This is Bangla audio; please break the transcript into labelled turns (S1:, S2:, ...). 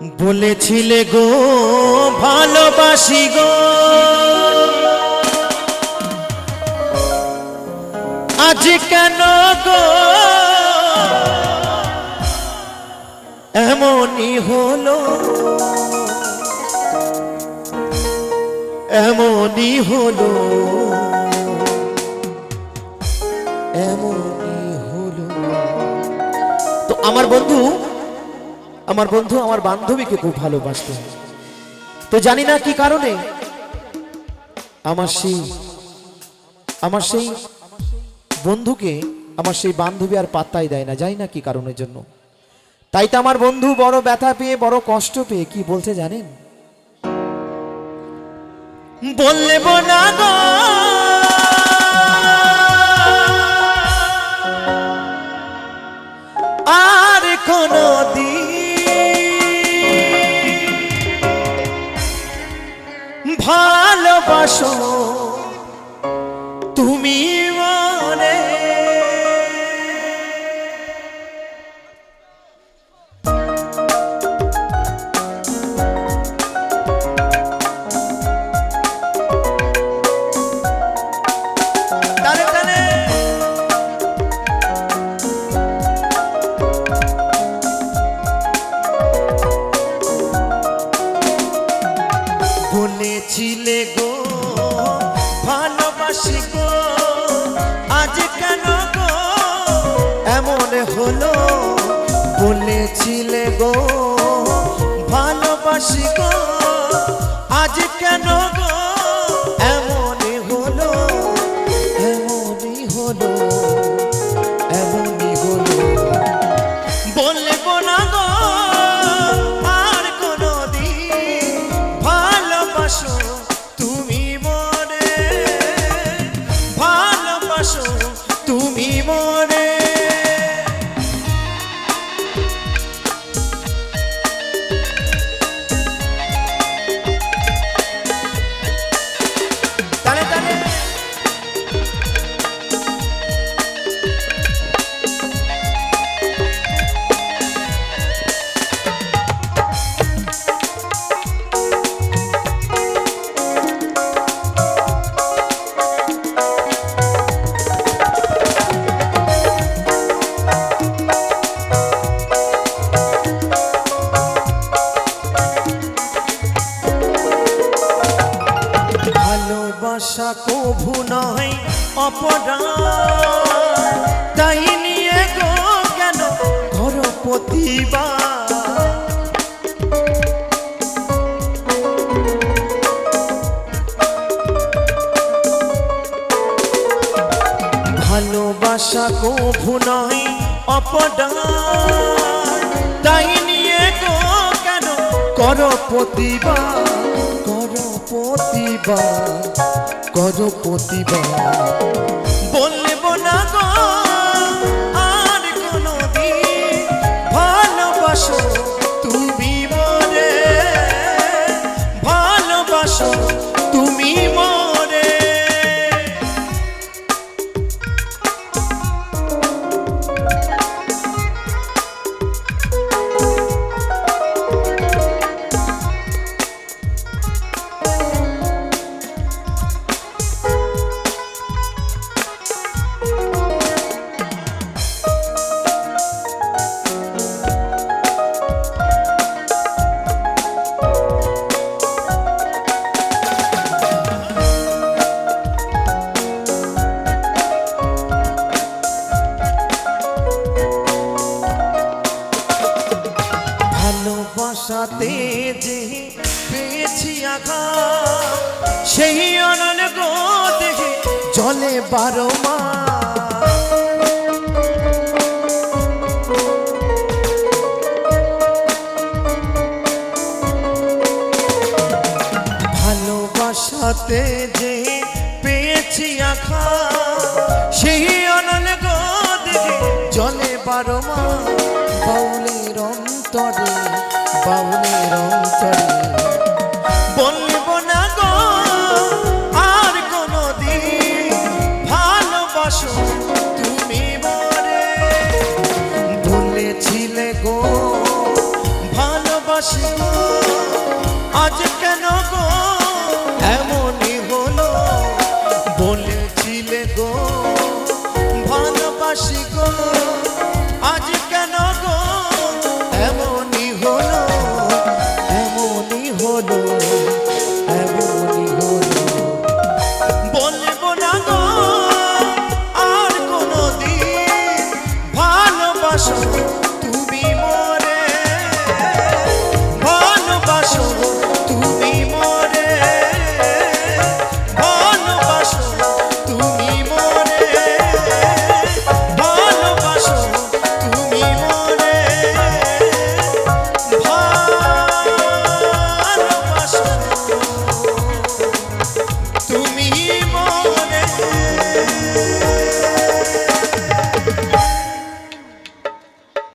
S1: বলেছিলে গো ভালোবাসি গো, আজ কেন গো এমনই হলো, এমনই হলো, এমনই হলো। তো আমার বন্ধু আমার বান্ধবীকে খুব ভালোবাসতো। তো জানি না কি কারণে আমার সেই বন্ধুকে আমার সেই বান্ধবী আর পাত্তাই দেয় না, জানি না কি কারণের জন্য। তাই তো আমার বন্ধু বড় ব্যথা পেয়ে, বড় কষ্ট পেয়ে কি বলছে জানেন? বললেব না গো আর কোনো দিন ভালোবাসো তুমি মনে। বলেছিলে গো ভালোবাসি গো, আজ কেন গো এমন হলো। বলেছিলে গো ভালোবাসি গো, আজ কেন গো এমনই হলো, এমনই হলো, এমনই হলো। বলব না গো আর কোনো দিন ভালোবাসো তুমি মনে, ভালোবাসো তুমি মনে। তালে তালে ভালোবাসা কভু নয় অপরাধ, তাই নিয়ে গো কেন ঘর প্রতিবাদ। ভালোবাসা কভু নয় অপরাধ, তাই নিয়ে গো কেন করো প্রতিবাদ, করো প্রতিবাদ, করো প্রতিবাদ। বলব না গো আর কোনো দিন ভালোবাসো তুমি মনে, ভালোবাসো তুমি মনে। ভালোবাসাতে যে পেয়েছি আঘাত, সেই অনল গো দেখে জলে 12 মাস। ভালোবাসাতে যে পেয়েছি আঘাত, সেই অনল গো দেখে জলে 12 মাস। বাউলের অন্তরে, বাউলের অন্তরে